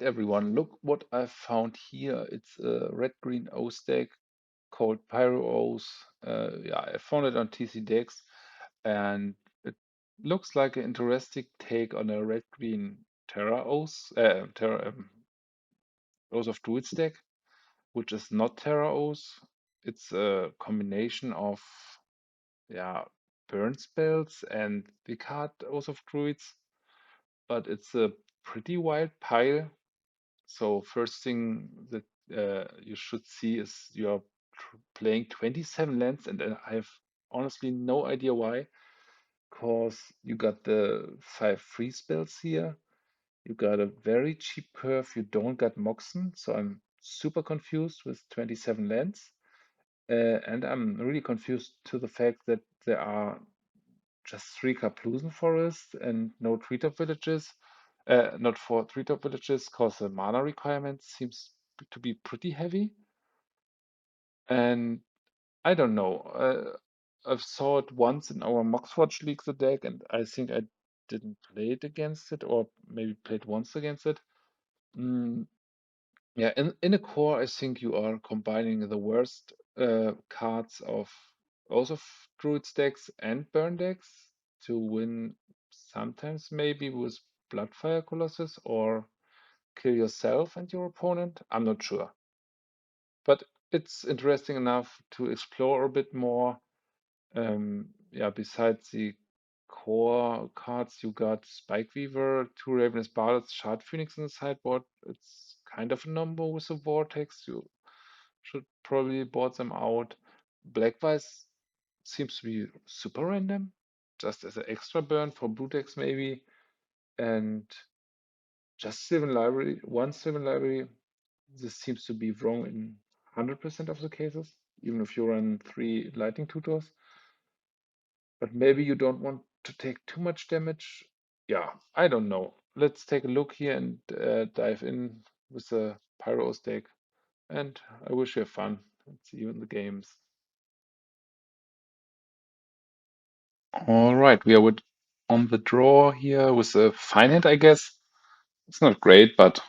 everyone, look what I found here. It's a red-green Oath deck called Pyro Oath. Yeah, I found it on TC Decks, and it looks like an interesting take on a red-green Terra Oath, Oath of Druids deck, which is not Terra Oath. It's a combination of, yeah, burn spells and the card Oath of Druids, but it's a pretty wild pile. So first thing that you should see is you're playing 27 lands, and I have honestly no idea why, because you got the 5 free spells here. You got a very cheap curve. You don't got Moxen, so I'm super confused with 27 lands. And I'm really confused to the fact that there are just 3 Karplusan Forests and no Treetop Villages. Not 4 Treetop Villages, because the mana requirement seems to be pretty heavy. And I don't know. I've saw it once in our Moxforge League, the deck, and I think I didn't play it against it, or maybe played once against it. Mm, yeah, in a core, I think you are combining the worst cards of also Druids decks and Burn decks to win. Sometimes maybe with Bloodfire Colossus or kill yourself and your opponent. I'm not sure, but it's interesting enough to explore a bit more. Yeah, besides the core cards, you got Spike Weaver, 2 Ravenous Baloth, Shard Phoenix in the sideboard. It's kind of a number with a Vortex. You should probably board them out. Black Vise seems to be super random, just as an extra burn for blue decks maybe. And just Sylvan Library, one Sylvan Library. This seems to be wrong in 100% of the cases, even if you run 3 Lightning Tutors. But maybe you don't want to take too much damage. Yeah, I don't know. Let's take a look here and dive in with the Pyro deck. And I wish you have fun and see you in the games. All right, we are on the draw here with a fine hand, I guess. It's not great, but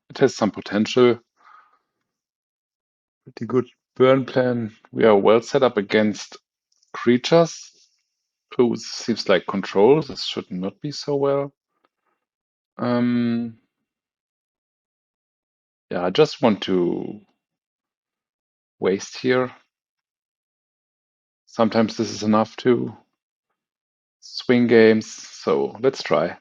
it has some potential. Pretty good burn plan. We are well set up against creatures. Oh, seems like control. This should not be so well. Yeah, I just want to waste here. Sometimes this is enough to swing games, so let's try.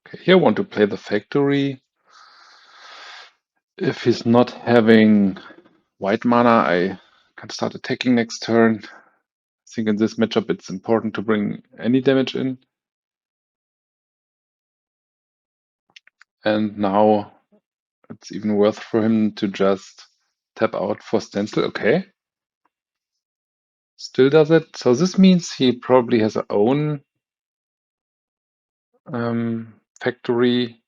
Okay, here I want to play the factory. If he's not having white mana, I can start attacking next turn. I think in this matchup it's important to bring any damage in. And now it's even worth for him to just tap out for Stencil. Okay. Still does it. So this means he probably has a own factory.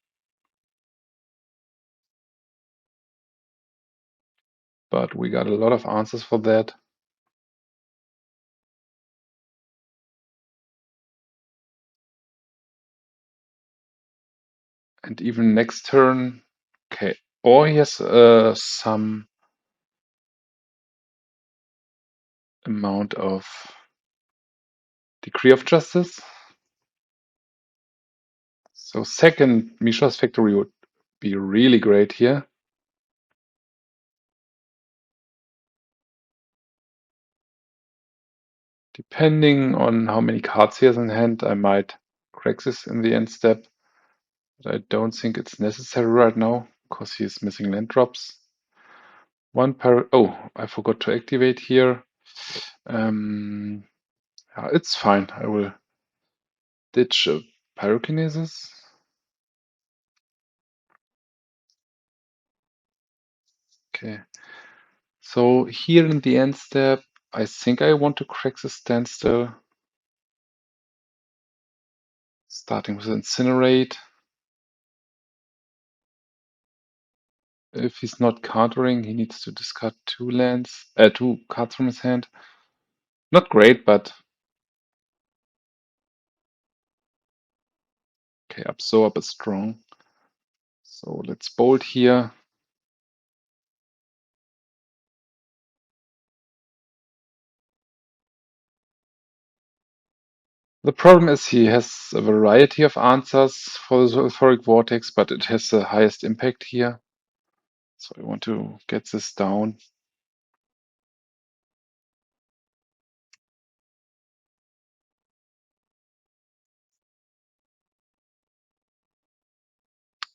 but we got a lot of answers for that. And even next turn, okay. Or he has some amount of Decree of Justice. So second Mishra's Factory would be really great here. Depending on how many cards he has in hand, I might crack this in the end step. But I don't think it's necessary right now, because he's missing land drops. Oh, I forgot to activate here. Yeah, it's fine. I will ditch a Pyrokinesis. Okay. So here in the end step, I think I want to crack the standstill. Starting with Incinerate. If he's not countering, he needs to discard two cards from his hand. Not great, but okay, Absorb is strong. So let's bolt here. The problem is he has a variety of answers for the Sulfuric Vortex, but it has the highest impact here. So I want to get this down.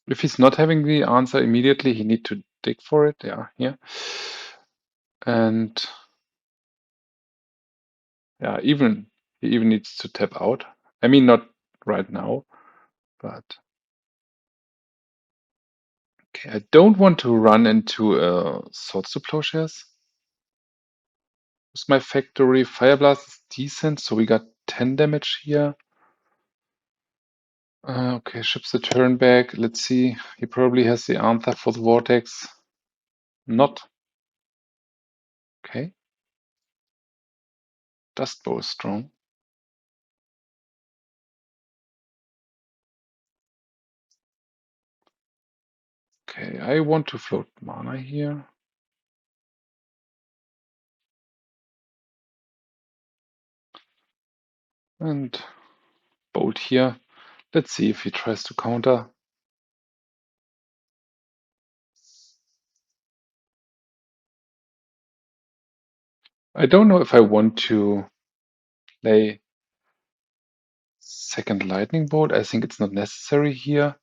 If he's not having the answer immediately, he needs to dig for it. Yeah, here. And yeah, he even needs to tap out. I mean, not right now, but okay. I don't want to run into Swords to Plowshares. With my factory, Fireblast is decent, so we got 10 damage here. Okay, ships the turn back. Let's see. He probably has the answer for the Vortex. Not. Okay. Dustbow is strong. Okay, I want to float mana here. And bolt here. Let's see if he tries to counter. I don't know if I want to play second lightning bolt. I think it's not necessary here.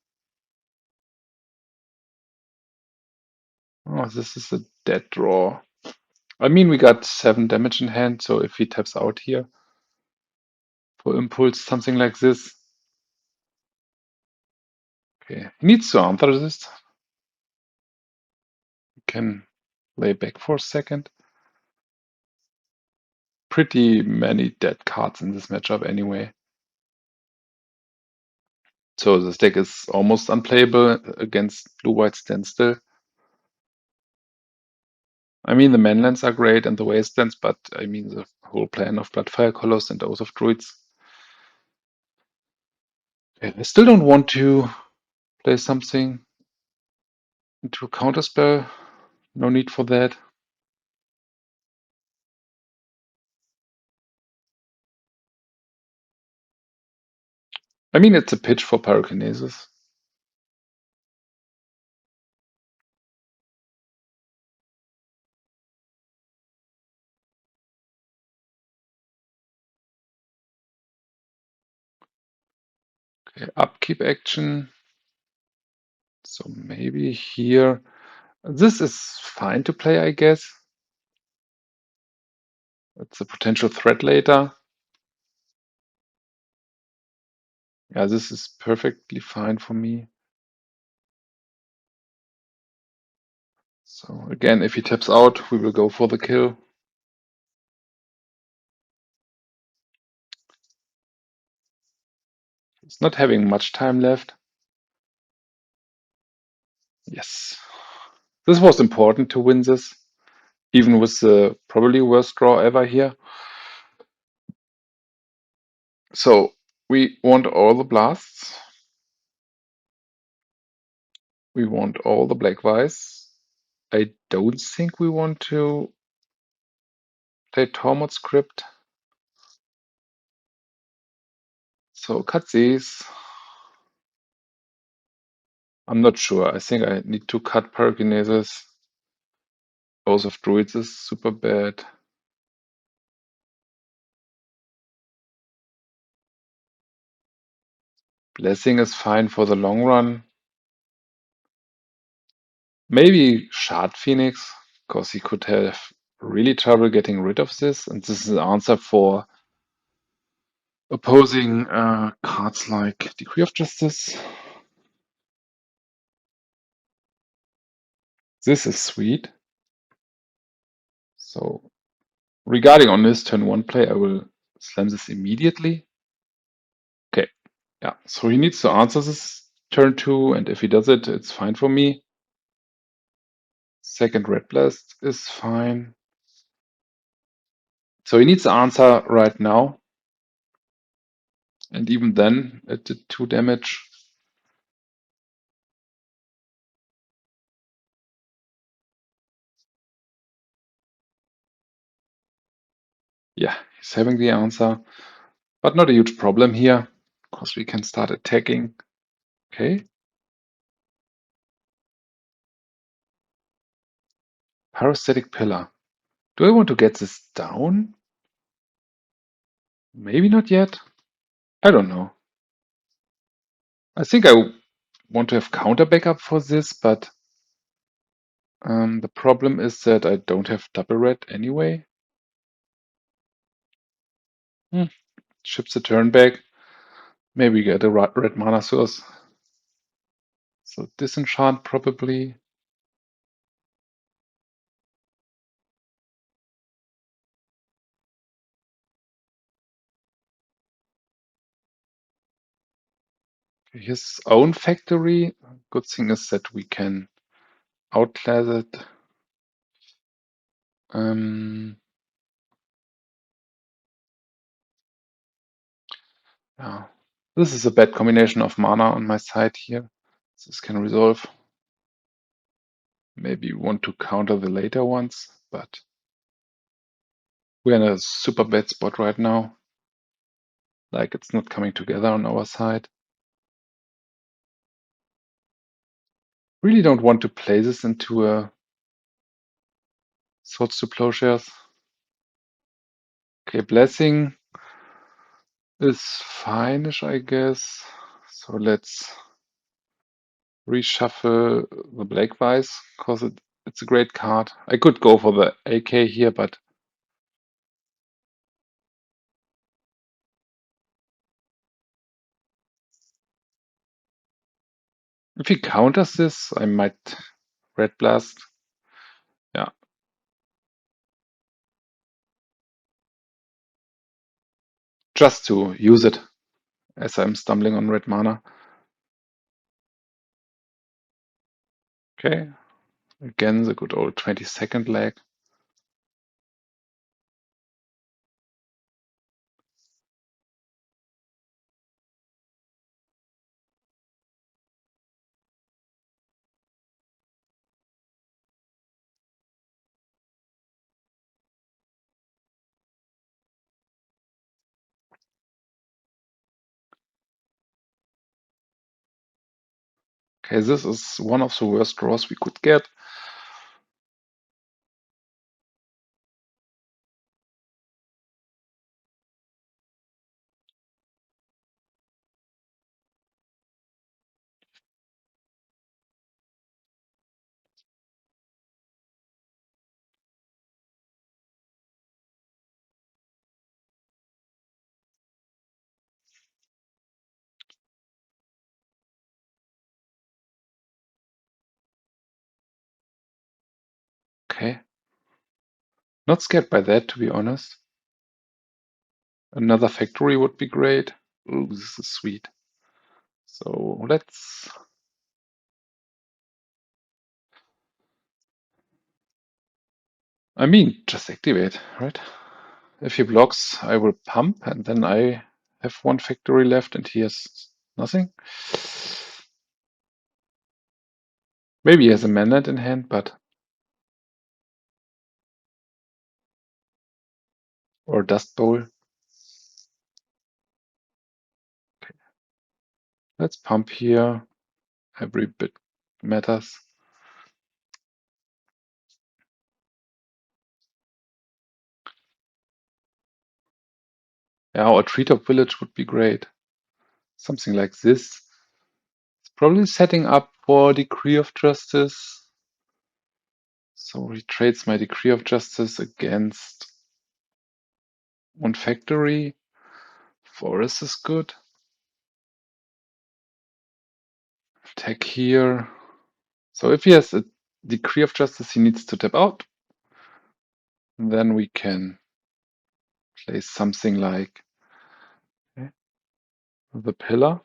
Oh, this is a dead draw. I mean, we got 7 damage in hand, so if he taps out here for impulse, something like this. Okay, he needs to answer this. We can lay back for a second. Pretty many dead cards in this matchup anyway. So this deck is almost unplayable against blue-white standstill. I mean, the manlands are great and the wastelands, but I mean the whole plan of Bloodfire Colossus and Oath of Druids. Okay, I still don't want to play something into a counterspell. No need for that. I mean, it's a pitch for Pyrokinesis. Okay, upkeep action. So maybe here. This is fine to play, I guess. It's a potential threat later. Yeah, this is perfectly fine for me. So again, if he taps out, we will go for the kill. He's not having much time left. Yes. This was important to win this. even with the probably worst draw ever here. So we want all the blasts. We want all the Black Vise. I don't think we want to play Tormod's Crypt. So cut these. I'm not sure. I think I need to cut Pyrokinesis. Oath of Druids is super bad. Blessing is fine for the long run. Maybe Shard Phoenix, because he could have really trouble getting rid of this, and this is the answer for opposing cards like Decree of Justice. This is sweet. So regarding on this turn 1 play, I will slam this immediately. Okay, yeah, so he needs to answer this turn 2, and if he does it, it's fine for me. Second Red Blast is fine. So he needs to answer right now. And even then, it did 2 damage. Yeah, he's having the answer, but not a huge problem here, because we can start attacking. Okay. Pyrostatic Pillar. Do I want to get this down? Maybe not yet. I don't know. I think I want to have counter backup for this, but the problem is that I don't have double red anyway. Ships the turn back. Maybe get a red mana source. So disenchant probably. His own factory. Good thing is that we can outclass it. Yeah. This is a bad combination of mana on my side here. This can resolve. Maybe we want to counter the later ones, but we're in a super bad spot right now. Like, it's not coming together on our side. Really don't want to play this into a Swords to Plowshares. Okay, Blessing is fine-ish, I guess. So let's reshuffle the Black Vise, because it's a great card. I could go for the AK here, but if he counters this, I might Red Blast. Yeah. Just to use it as I'm stumbling on red mana. Okay. Again, the good old 20-second lag. Okay, this is one of the worst draws we could get. Okay. Not scared by that, to be honest. Another factory would be great. Ooh, this is sweet. So let's... I mean, just activate, right? If he blocks, I will pump, and then I have one factory left, and he has nothing. Maybe he has a manlet in hand, but... Or Dust Bowl. Okay. Let's pump here. Every bit matters. Yeah, a Treetop Village would be great. Something like this. It's probably setting up for Decree of Justice. So he trades my Decree of Justice against one factory. Forest is good. Attack here. So if he has a Decree of Justice, he needs to tap out. And then we can play something like the Pillar.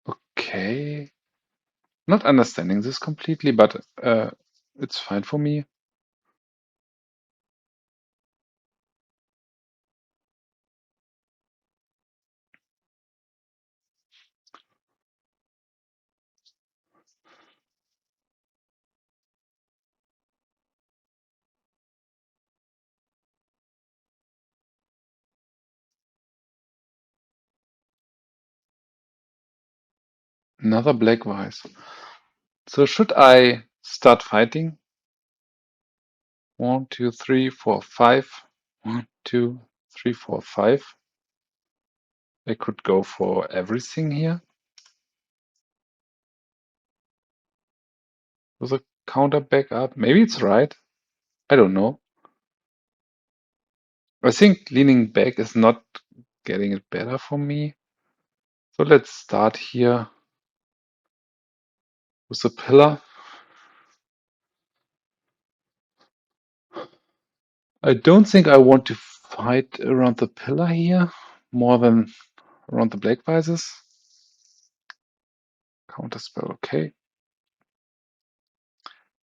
Okay. Not understanding this completely, but it's fine for me. Another Black Vise. So should I start fighting? 1, 2, 3, 4, 5. 1, 2, 3, 4, 5. I could go for everything here. With a counter back up. Maybe it's right. I don't know. I think leaning back is not getting it better for me. So let's start here with the pillar. I don't think I want to fight around the pillar here more than around the Black Vises. Counterspell, okay.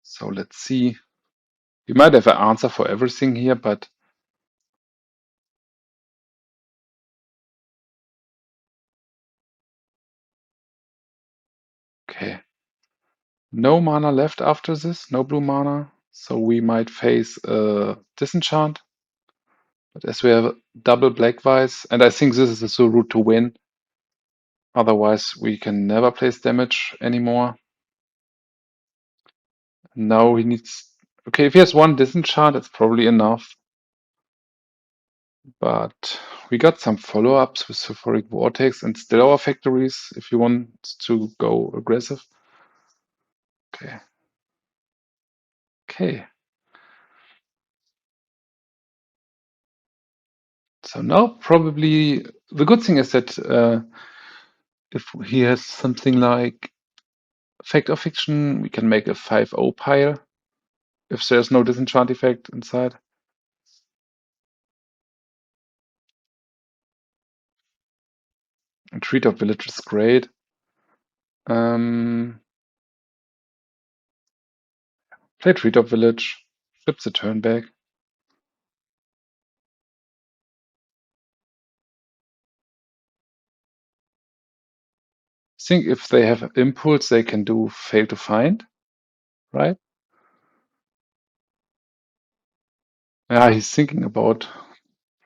So let's see. We might have an answer for everything here, but okay. No mana left after this, no blue mana. So we might face a disenchant. But as we have double Black Vise, and I think this is the route to win. Otherwise, we can never place damage anymore. Now he needs... Okay, if he has one disenchant, it's probably enough. But we got some follow-ups with Sulfuric Vortex and still our factories if you want to go aggressive. Okay. Okay. So now probably the good thing is that if he has something like Fact or Fiction, we can make a 5/0 pile if there's no disenchant effect inside. And Treetop Village is great. Play Treetop Village, flip the turn back. I think if they have Impulse, they can do Fail to Find, right? Yeah, he's thinking about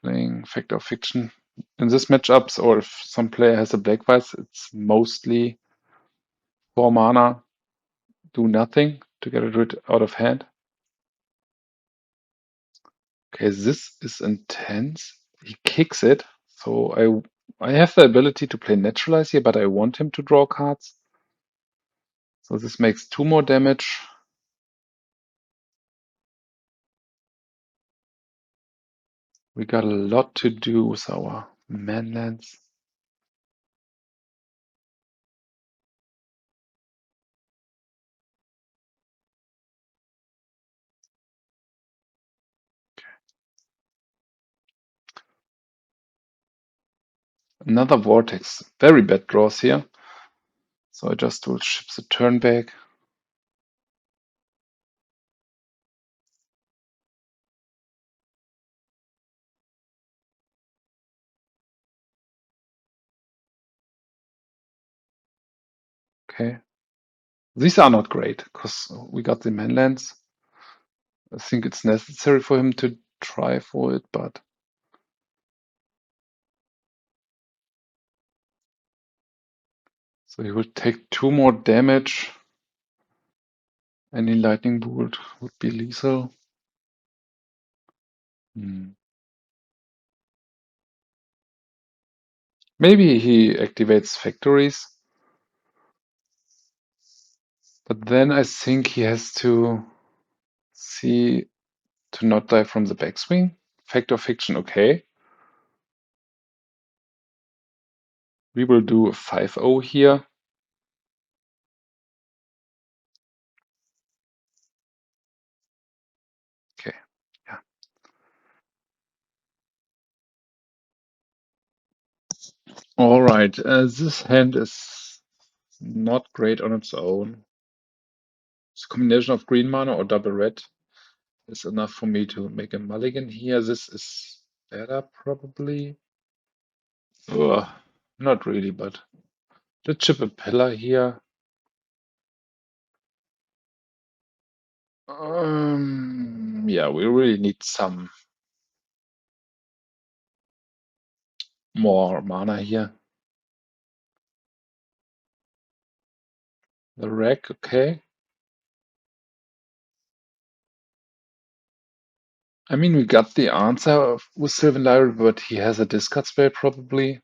playing Fact or Fiction. In this matchups, or if some player has a Black Vise, it's mostly 4 mana, do nothing to get it out of hand. Okay, this is intense. He kicks it, so I have the ability to play Naturalize here, but I want him to draw cards. So this makes 2 more damage. We got a lot to do with our manlands. Another Vortex. Very bad draws here. So I just will ship the turn back. Okay. These are not great, because we got the manlands. I think it's necessary for him to try for it, but... So he will take 2 more damage. Any lightning bolt would be lethal. Maybe he activates factories. But then I think he has to see to not die from the backswing. Fact or fiction, okay. We will do a 5-0 here. Okay, yeah. All right, this hand is not great on its own. This combination of green mana or double red is enough for me to make a mulligan here. This is better, probably. Ugh, not really, but let's chip a pillar here. Yeah, we really need some more mana here. The rack, okay. I mean, we got the answer with Sylvan Library, but he has a discard spell probably.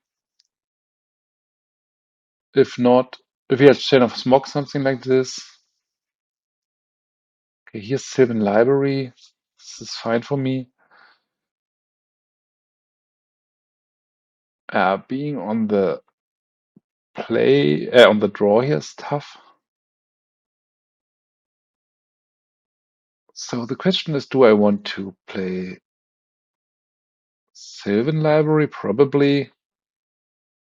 If not, if he has Chain of Smog, something like this. Okay, here's Sylvan Library. This is fine for me. Being on the on the draw here is tough. So the question is, do I want to play Sylvan Library? Probably.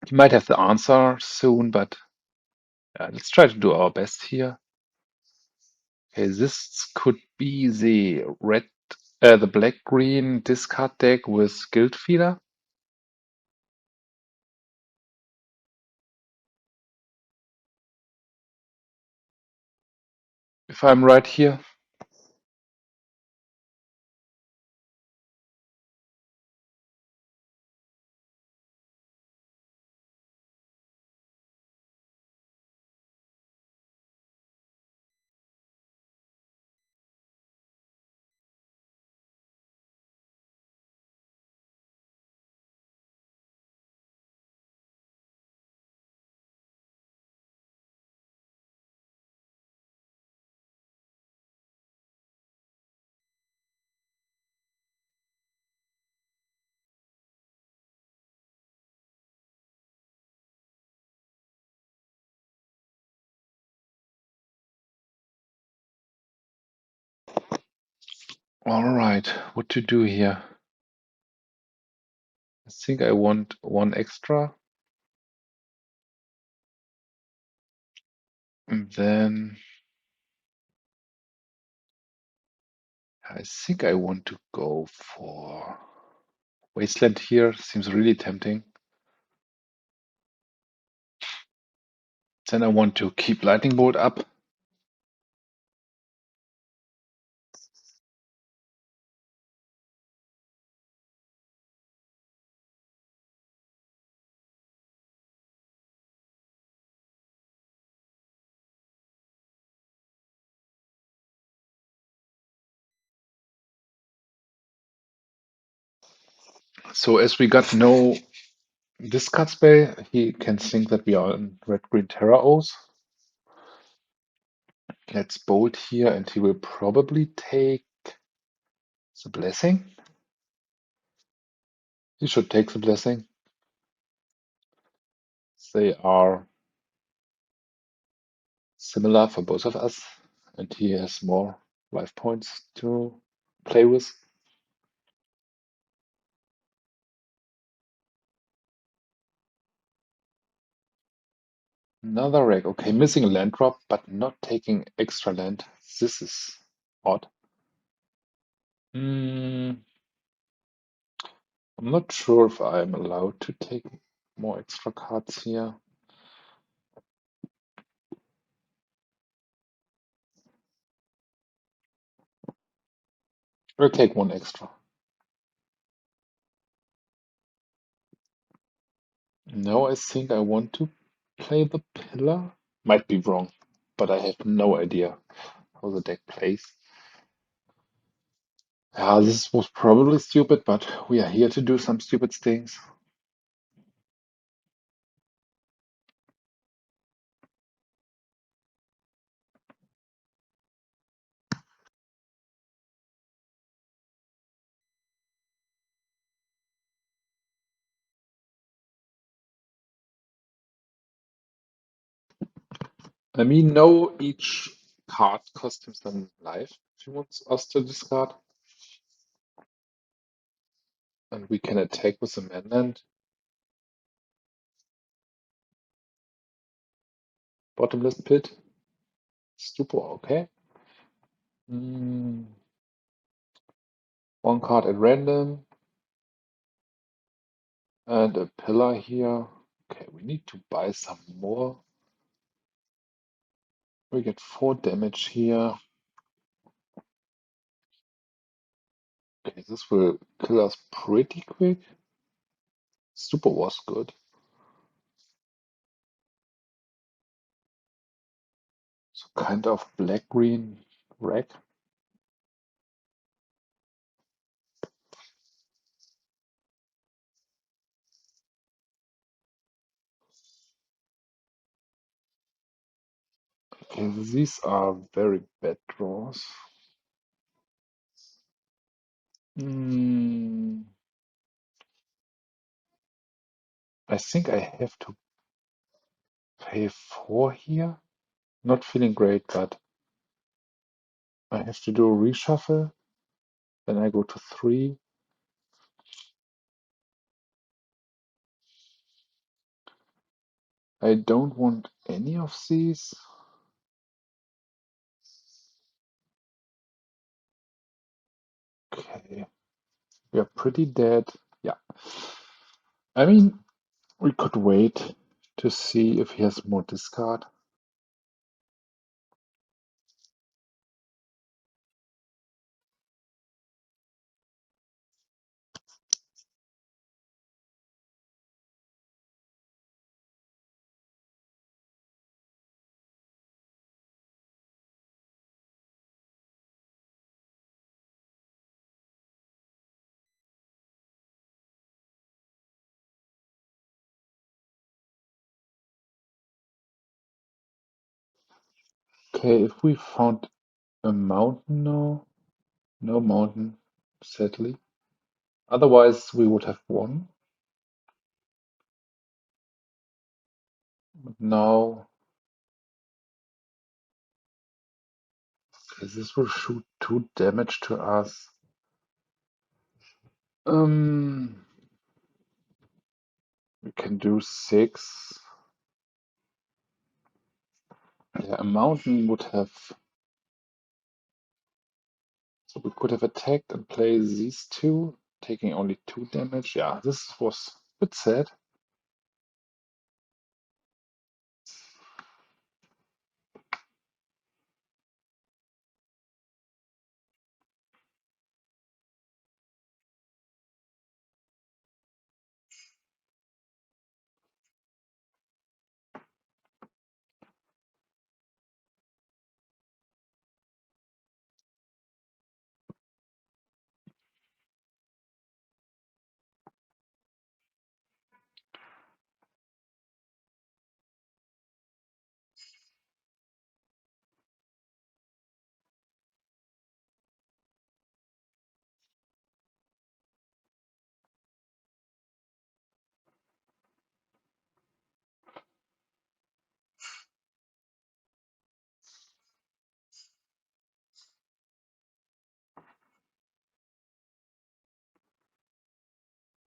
He might have the answer soon, but let's try to do our best here. Okay, this could be the black-green discard deck with Guild Feeder. If I'm right here. All right, what to do here? I think I want 1 extra. And then I think I want to go for Wasteland here. Seems really tempting. Then I want to keep Lightning Bolt up. So as we got no discard spell, he can think that we are in red-green Terra Oath. Let's bolt here, and he will probably take the Blessing. He should take the Blessing. They are similar for both of us, and he has more life points to play with. Another reg. Okay, missing a land drop, but not taking extra land. This is odd. I'm not sure if I'm allowed to take more extra cards here. I'll take one extra. Now I think I want to play the pillar. Might be wrong, but I have no idea how the deck plays. Yeah, this was probably stupid, but we are here to do some stupid things. I mean, no, each card costs him some life if he wants us to discard. And we can attack with the mainland. Bottomless pit. Stupor, okay. One card at random. And a pillar here. Okay, we need to buy some more. We get 4 damage here. Okay, this will kill us pretty quick. Super was good. So kind of black-green wreck. Okay, these are very bad draws. I think I have to pay 4 here. Not feeling great, but I have to do a reshuffle. Then I go to 3. I don't want any of these. Okay. We are pretty dead. Yeah. I mean, we could wait to see if he has more discard. Okay, if we found a mountain now. No mountain, sadly. Otherwise, we would have won. But now, okay, this will shoot 2 damage to us. We can do 6. Yeah, a mountain would have. So we could have attacked and played these 2, taking only 2 damage. Yeah, this was a bit sad.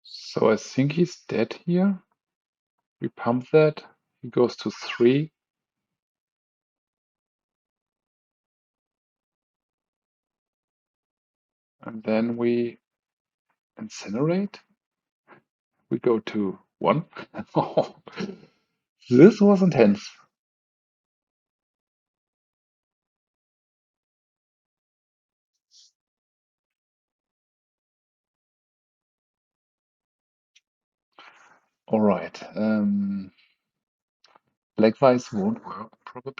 So I think he's dead here. We pump that. He goes to 3. And then we incinerate. We go to 1. Oh, this was intense. All right. Black Vise won't work, probably.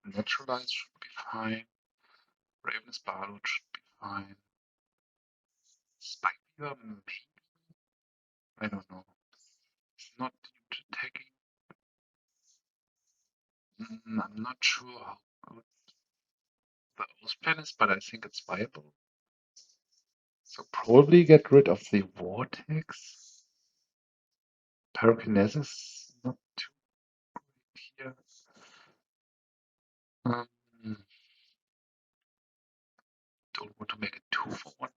Naturalize should be fine. Ravenous Baloth should be fine. Spike Beaver, maybe? I don't know. It's not huge attacking. I'm not sure how good the Oath plan is, but I think it's viable. So probably get rid of the Vortex. Pyrokinesis, not too great here. Um, don't want to make it 2 for 1.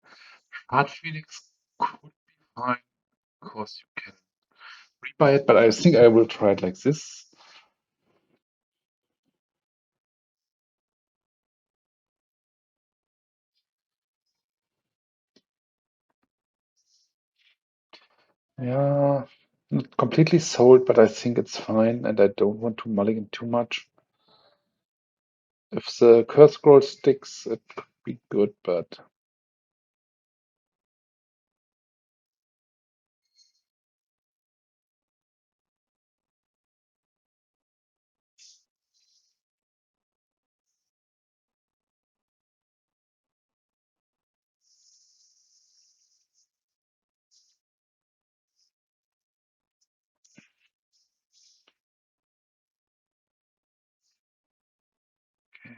Hard Phoenix could be fine. Of course, you can rebuy it, but I think I will try it like this. Yeah, not completely sold, but I think it's fine, and I don't want to mulligan too much. If the curse scroll sticks, it could be good, but okay.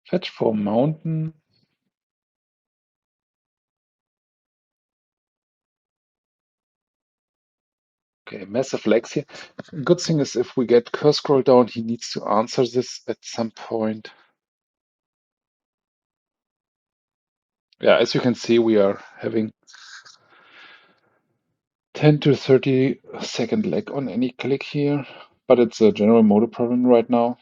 Fetch for mountain. Okay, massive legs here. Good thing is if we get curse scroll down, he needs to answer this at some point. Yeah, as you can see, we are having 10 to 30 second lag on any click here, but it's a general motor problem right now.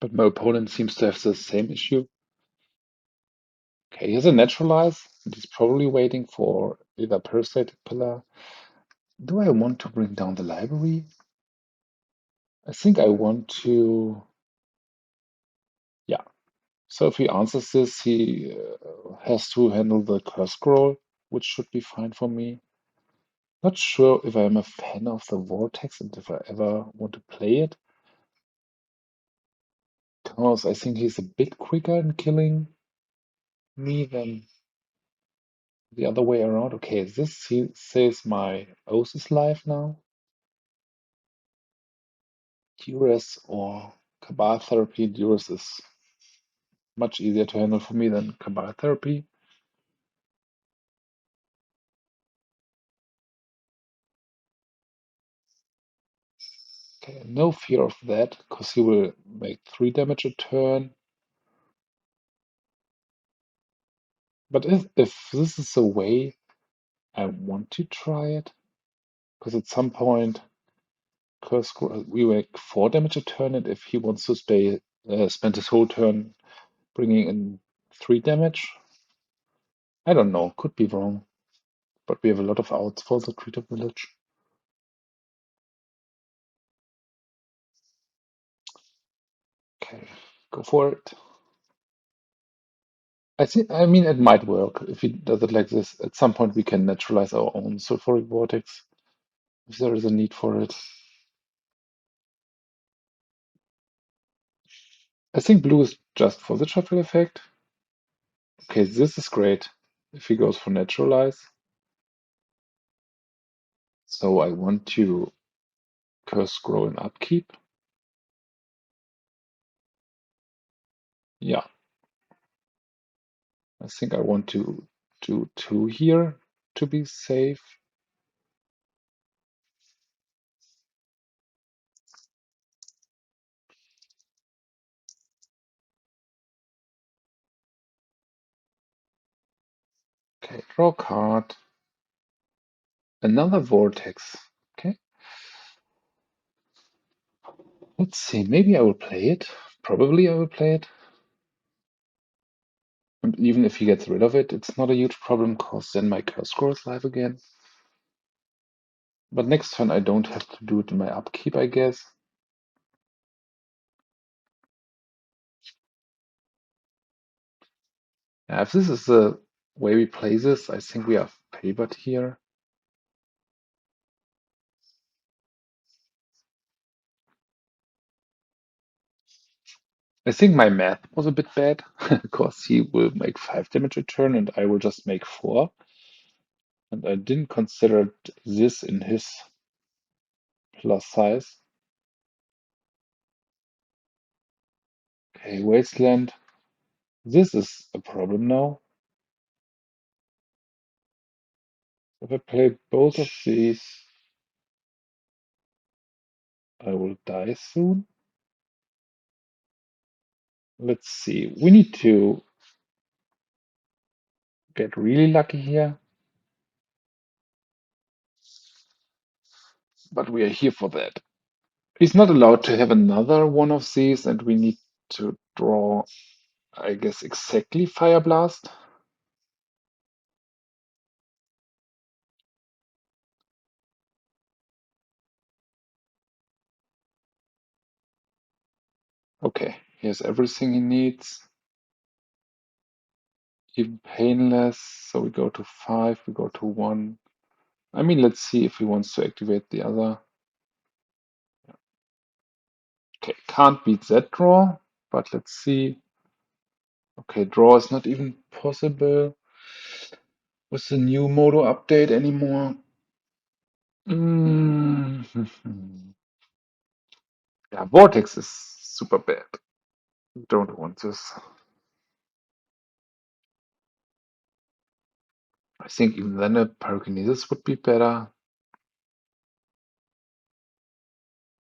But my opponent seems to have the same issue. Okay, here's a Naturalize, and he's probably waiting for either Pyrostatic Pillar. Do I want to bring down the library? I think I want to... Yeah. So if he answers this, he has to handle the curse scroll, which should be fine for me. Not sure if I'm a fan of the Vortex and if I ever want to play it. Because I think he's a bit quicker in killing me than the other way around. Okay, this he says my Oath is live now. Duress or Cabal Therapy. Duress is much easier to handle for me than Cabal Therapy. Okay, no fear of that, because he will make 3 damage a turn. But if this is a way I want to try it, because at some point we make 4 damage a turn, and if he wants to spend his whole turn bringing in 3 damage, I don't know, could be wrong. But we have a lot of outs for the Treetop Village. Okay, go for it. I mean, it might work if he does it like this. At some point, we can naturalize our own Sulfuric Vortex if there is a need for it. I think blue is just for the shuffle effect. Okay, this is great if he goes for Naturalize. So I want to Curse Scroll and Upkeep. Yeah. I think I want to do 2 here to be safe. Okay, draw card. Another Vortex. Okay. Let's see, maybe I will play it. Probably I will play it. And even if he gets rid of it, it's not a huge problem, because then my Curse Scroll is live again. But next turn I don't have to do it in my upkeep, I guess. Yeah, if this is the way we play this, I think we are favored here. I think my math was a bit bad, because he will make 5 damage a turn and I will just make 4. And I didn't consider this in his plus size. Okay, Wasteland. This is a problem now. If I play both of these, I will die soon. Let's see. We need to get really lucky here. But we are here for that. He's not allowed to have another one of these, and we need to draw, I guess, exactly Fireblast. Okay, he has everything he needs. Even painless, so we go to 5, we go to 1. I mean, let's see if he wants to activate the other. Okay, can't beat that draw, but let's see. Okay, draw is not even possible with the new Modo update anymore. Yeah, Vortex is super bad. Don't want this. I think even then a Pyrokinesis would be better.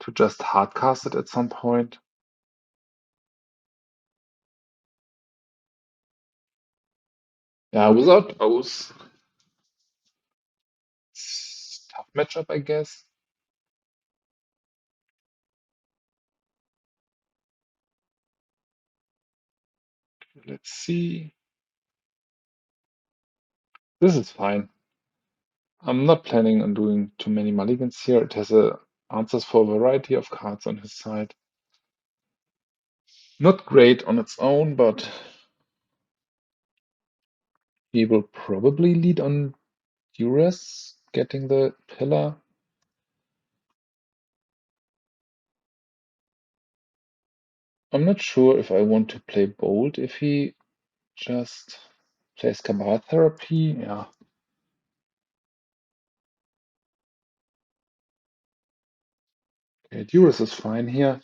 To just hardcast it at some point. Yeah, without Oath. It's a tough matchup, I guess. Let's see. This is fine. I'm not planning on doing too many mulligans here. It has answers for a variety of cards on his side. Not great on its own, but he will probably lead on Duress, getting the pillar. I'm not sure if I want to play bold if he just plays Cabal Therapy. Yeah. Okay, Duress is fine here.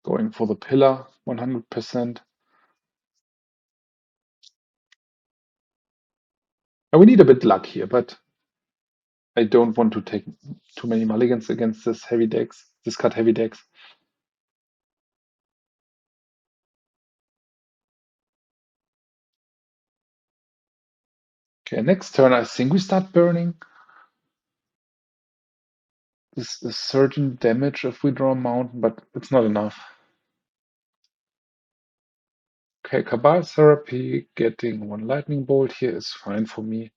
Going for the pillar 100%. We need a bit luck here, but I don't want to take too many mulligans against this heavy decks, this cut heavy decks. Okay, next turn I think we start burning. This is certain damage if we draw a mountain, but it's not enough. Okay, Cabal Therapy, getting 1 lightning bolt here is fine for me.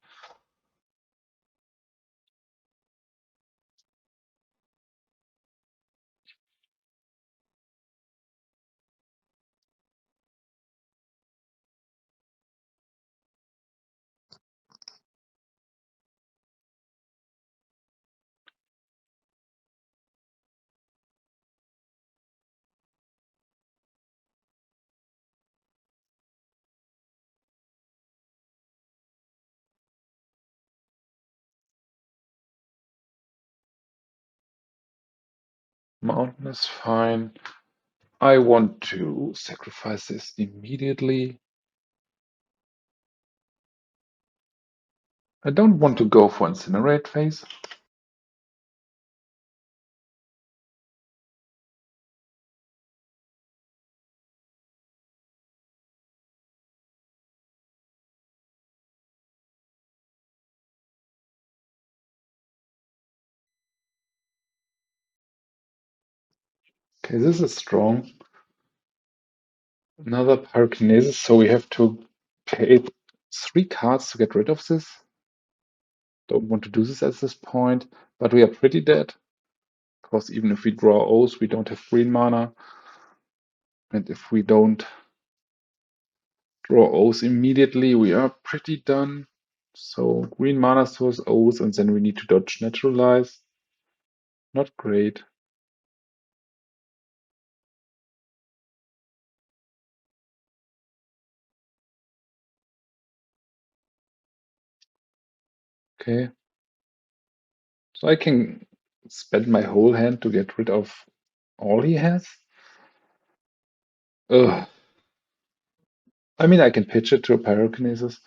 Mountain is fine. I want to sacrifice this immediately. I don't want to go for Incinerate phase. Okay, this is strong. Another Pyrokinesis, so we have to pay 3 cards to get rid of this. Don't want to do this at this point, but we are pretty dead. Because even if we draw Oath, we don't have green mana. And if we don't draw Oath immediately, we are pretty done. So green mana source, Oath, and then we need to dodge Naturalize. Not great. Okay. So I can spend my whole hand to get rid of all he has. Ugh. I mean, I can pitch it to a Pyrokinesis.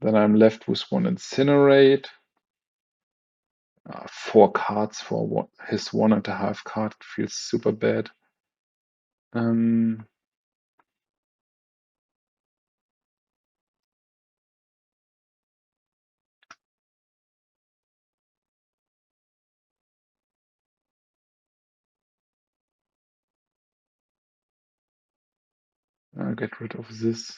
Then I'm left with one Incinerate. 4 cards for his 1.5 card. Feels super bad. I'll get rid of this.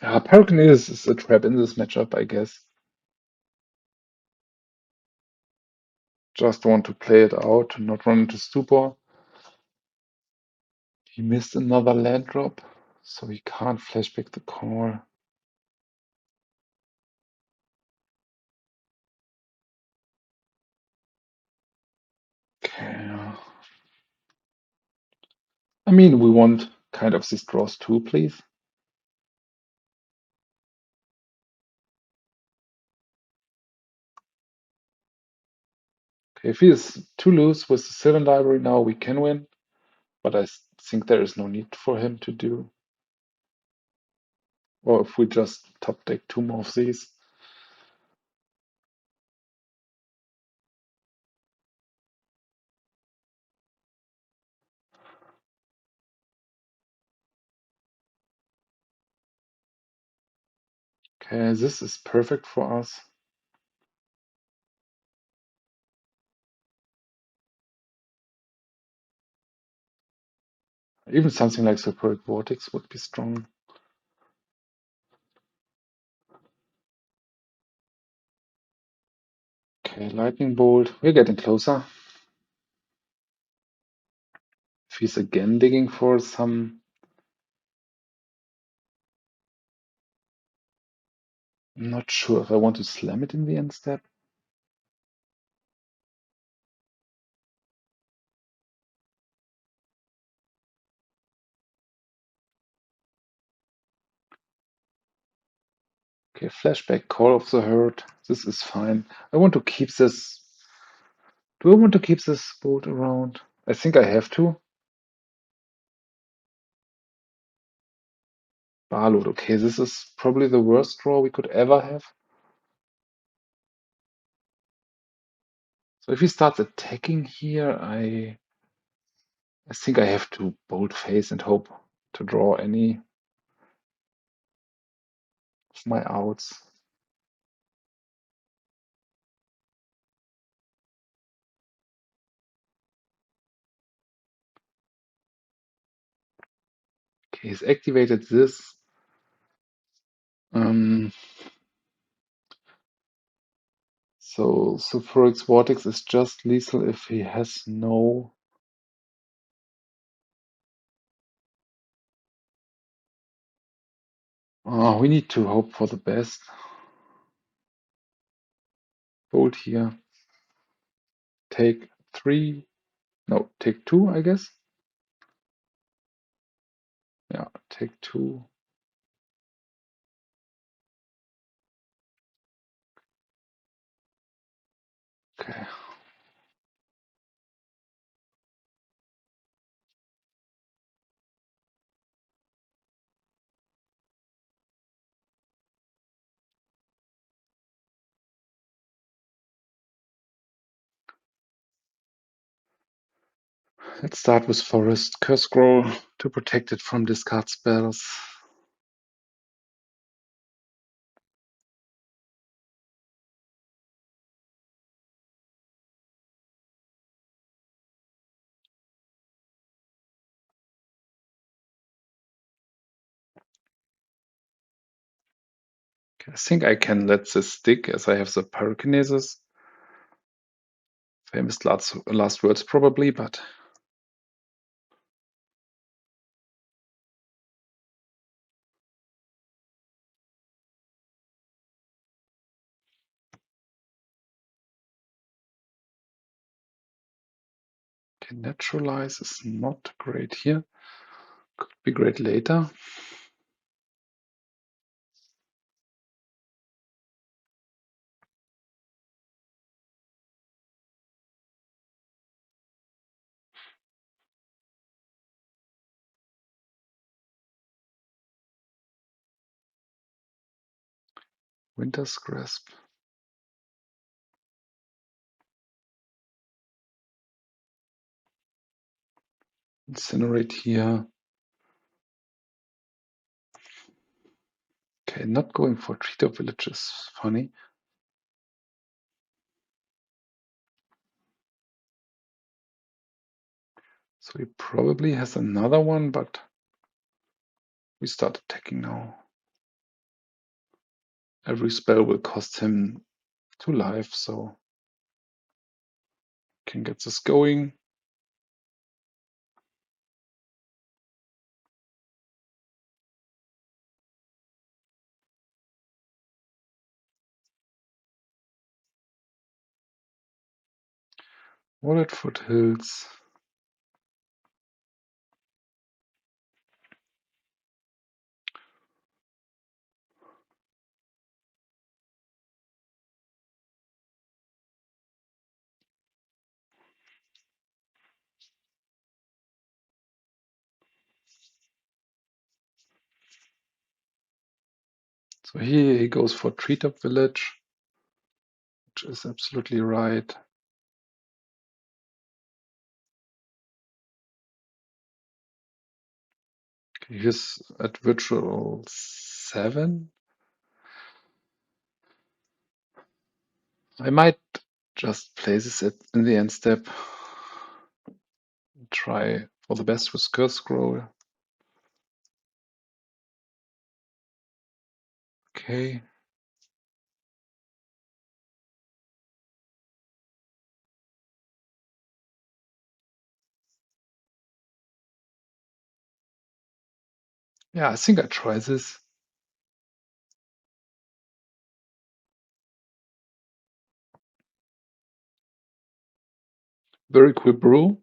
Pyrokinesis is a trap in this matchup, I guess. Just want to play it out to not run into stupor. He missed another land drop, so he can't flashback the call. Okay. I mean, we want kind of these draws too, please. Okay, if he is too loose with the Sylvan Library now, we can win. But I think there is no need for him to do. Or if we just top deck 2 more of these. Okay, this is perfect for us. Even something like Sulfuric Vortex would be strong. Okay, Lightning Bolt. We're getting closer. If he's again digging for some... I'm not sure if I want to slam it in the end step. Okay, flashback, Call of the Herd. This is fine. I want to keep this... Do I want to keep this boat around? I think I have to. Baloth. Okay, this is probably the worst draw we could ever have. So if he starts attacking here, I think I have to bold face and hope to draw any of my outs. Okay, he's activated this. So Sulfuric Vortex is just lethal if he has no... Oh, we need to hope for the best. Bolt here. Take 3. No, take 2, I guess. Yeah, take 2. Okay. Let's start with Forest. Curse Scroll to protect it from discard spells. Okay, I think I can let this stick as I have the Pyrokinesis. Famous last words probably, but okay, Naturalize is not great here. Could be great later. Winter's Grasp. Incinerate here. Okay, not going for Treetop Village is funny. So he probably has another one, but we start attacking now. Every spell will cost him 2 life, so can get this going. Wooded Foothills. So here he goes for Treetop Village, which is absolutely right. Okay, he's at virtual 7. I might just play this in the end step. Try for the best with Curse Scroll. Okay. Yeah, I think I try this. Very cool brew.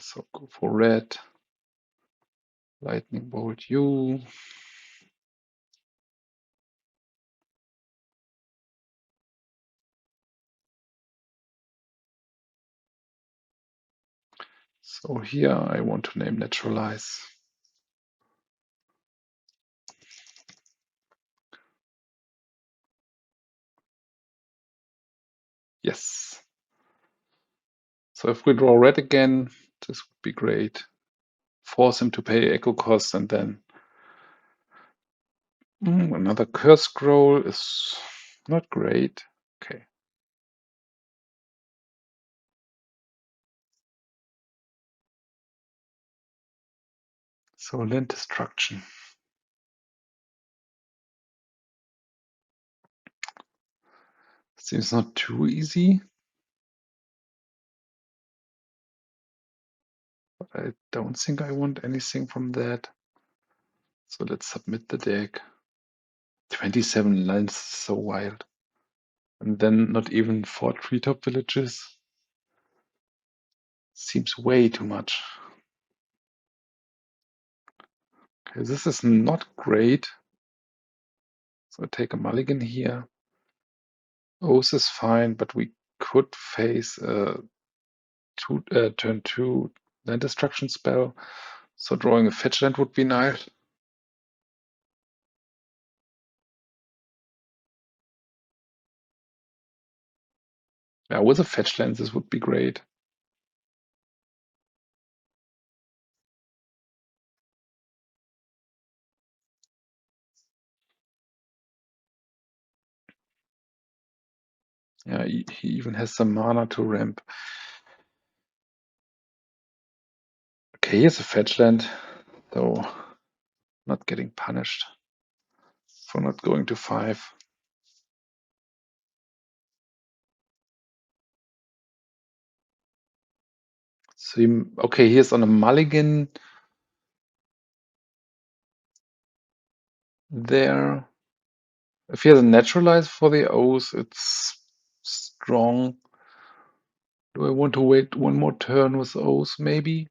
So go for red. Lightning Bolt you. So here I want to name Naturalize. Yes. So if we draw red again, this would be great. Force him to pay echo cost and then another Curse Scroll is not great. Okay. So land destruction. Seems not too easy. But I don't think I want anything from that. So let's submit the deck. 27 lines, so wild. And then not even 4 treetop villages. Seems way too much. Okay, this is not great. So I take a mulligan here. Oath is fine, but we could face a turn 2 land destruction spell. So drawing a fetch land would be nice. Yeah, with a fetch land, this would be great. Yeah, he even has some mana to ramp. Okay, here's a fetch land, so not getting punished for not going to 5. So okay, here's on a mulligan there. If he has a Naturalize for the Oath, it's strong. Do I want to wait one more turn with Oath, maybe?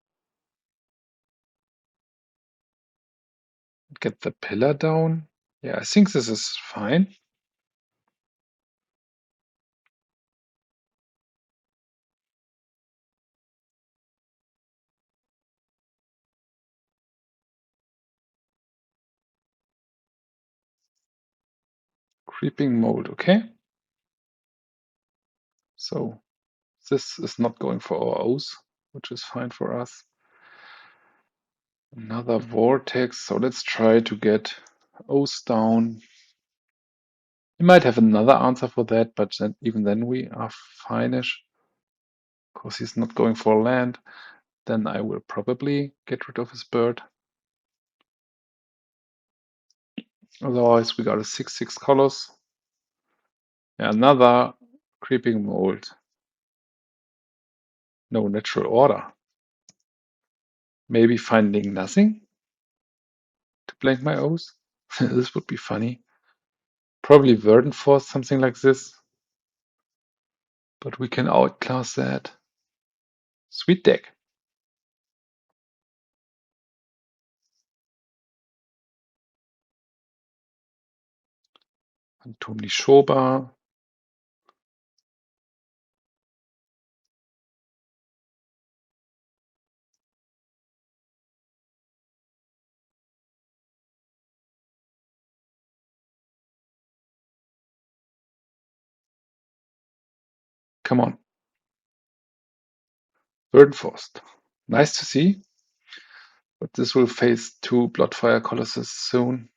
Get the pillar down? Yeah, I think this is fine. Creeping Mold, okay. So this is not going for our Oath, which is fine for us. Another Vortex, so let's try to get Oath down. We might have another answer for that, but then, even then we are fine-ish. Because he's not going for land. Then I will probably get rid of his bird. Otherwise, we got a 6/6 Colossus. Yeah, another Creeping Mold. No natural order. Maybe finding nothing to blank my Oath. This would be funny. Probably Verdant Force, something like this. But we can outclass that. Sweet deck. Antomni Shoba. Come on. Verdant Force. Nice to see. But this will face 2 Bloodfire Colossus soon.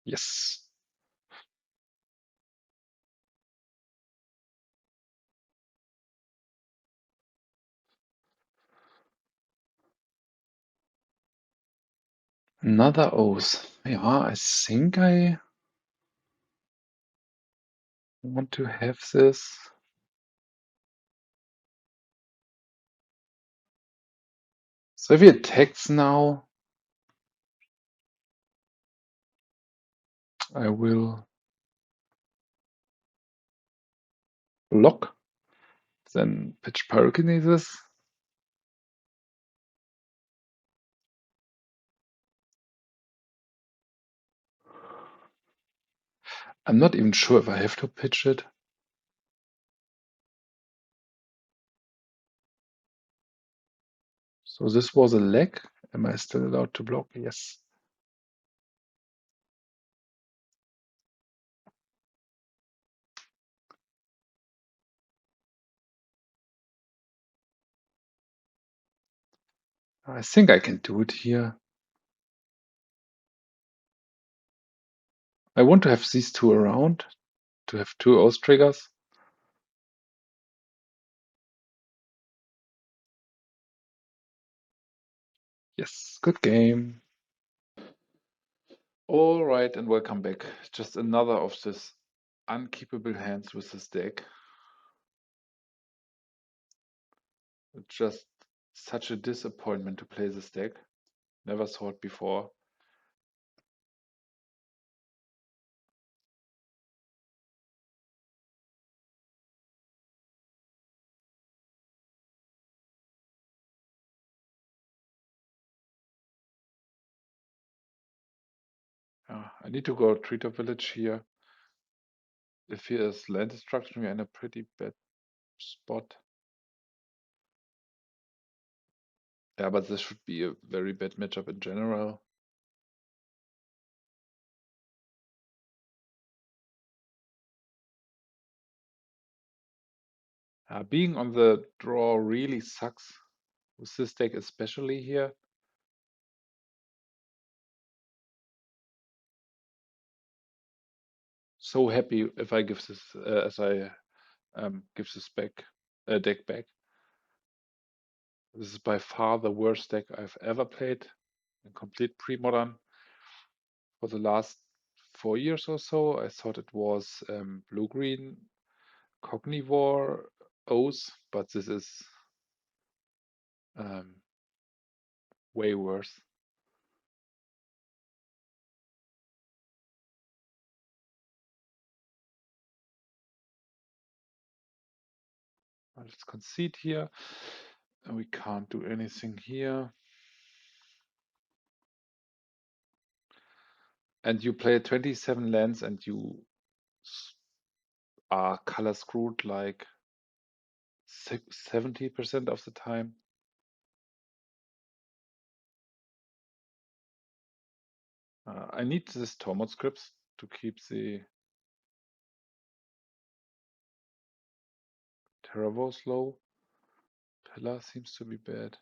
Yes. Another Oath. Yeah, I think I want to have this. So if he attacks now, I will block, then pitch Pyrokinesis. I'm not even sure if I have to pitch it. So this was a leg. Am I still allowed to block? Yes. I think I can do it here. I want to have these 2 around, to have 2 Oath triggers. Yes, good game. All right, and welcome back. Just another of this unkeepable hands with this deck. It's just such a disappointment to play this deck. Never saw it before. I need to go Treetop Village here. If he is land destruction, we're in a pretty bad spot. Yeah, but this should be a very bad matchup in general. Being on the draw really sucks with this deck, especially here. So happy if I give this as I give this deck back. This is by far the worst deck I've ever played in complete pre-modern. For the last 4 years or so, I thought it was blue-green Cognivore Oath, but this is way worse. Let's concede here. And we can't do anything here. And you play 27 lands and you are color screwed like 70% of the time. I need this Tormod scripts to keep the Terra low. Pillar seems to be bad.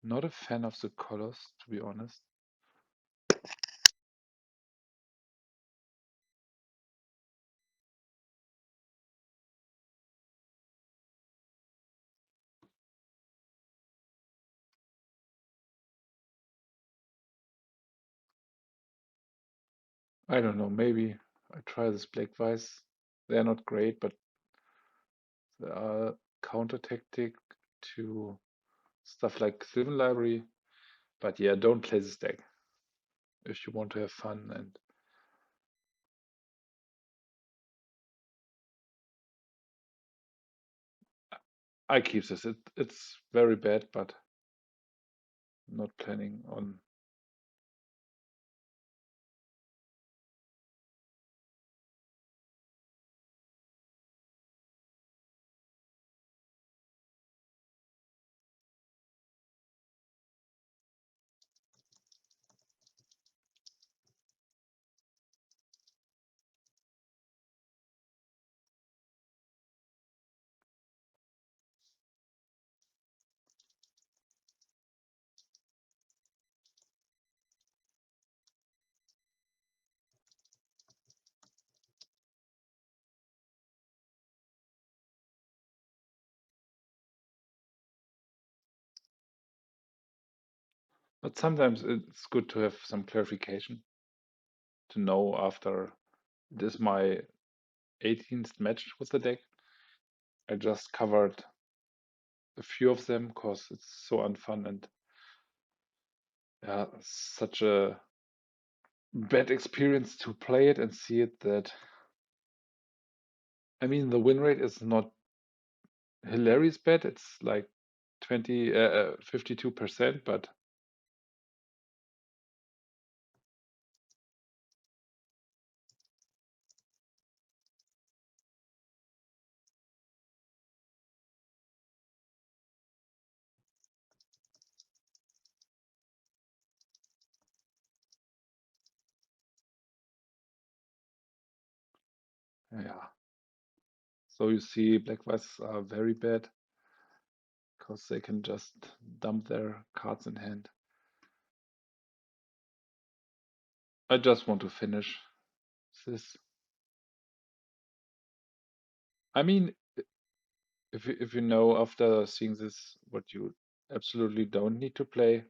Not a fan of the colors, to be honest. I don't know, maybe I try this Black Vise. They're not great, but they are counter tactic to stuff like Sylvan Library. But yeah, don't play this deck if you want to have fun. And I keep this. It's very bad, but not planning on. But sometimes it's good to have some clarification to know after this my 18th match with the deck. I just covered a few of them because it's so unfun and yeah, such a bad experience to play it and see it that I mean the win rate is not hilarious bad. It's like 52%, but yeah. So you see Black Vices are very bad because they can just dump their cards in hand. I just want to finish this. I mean, if you know after seeing this what you absolutely don't need to play,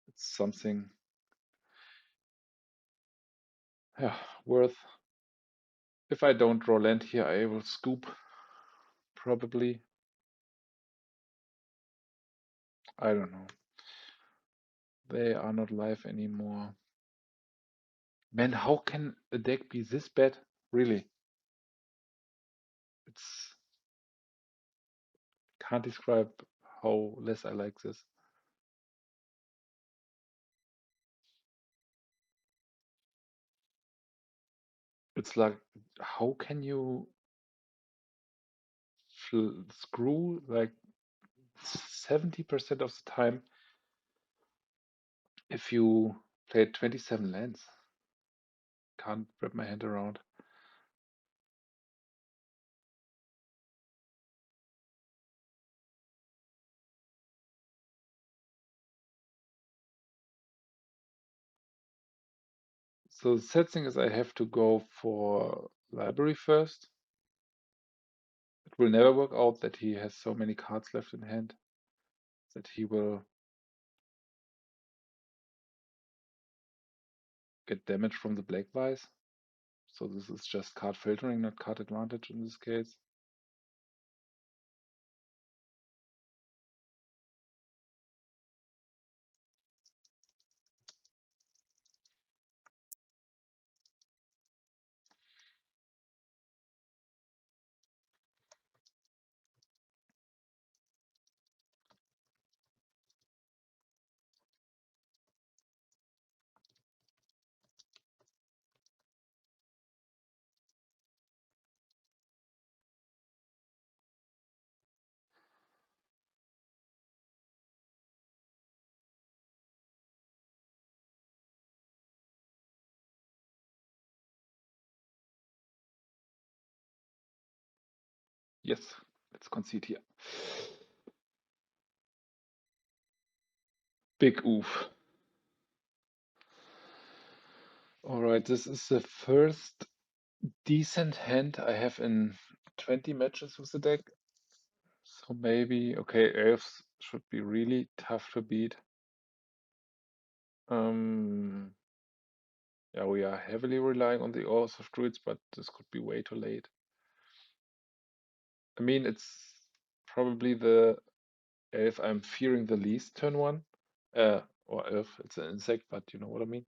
it's something, yeah, worth. If I don't draw land here, I will scoop probably. I don't know. They are not live anymore. Man, how can a deck be this bad? Really? It's can't describe how less I like this. It's like, how can you screw like 70% of the time if you play 27 lands? Can't wrap my hand around. So the sad thing is I have to go for library first. It will never work out that he has so many cards left in hand that he will get damage from the Black Vise. So this is just card filtering, not card advantage in this case. Yes, let's concede here. Big oof. Alright, this is the first decent hand I have in 20 matches with the deck. So maybe, okay, Elves should be really tough to beat. Yeah, we are heavily relying on the Oath of Druids, but this could be way too late. I mean, it's probably the elf I'm fearing the least turn one. Or elf, it's an insect, but you know what I mean.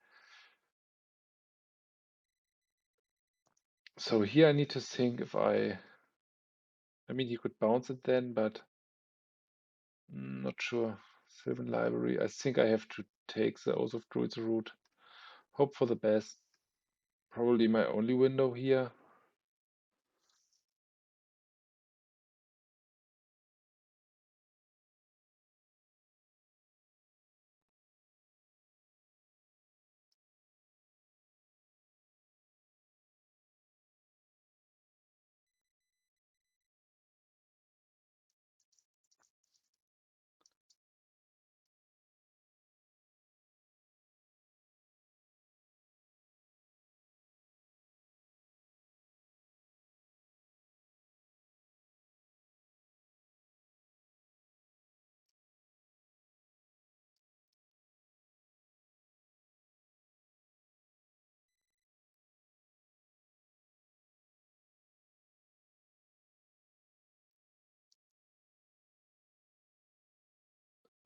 So here I need to think if I mean, he could bounce it then, but not sure. Sylvan Library. I think I have to take the Oath of Druids route. Hope for the best. Probably my only window here.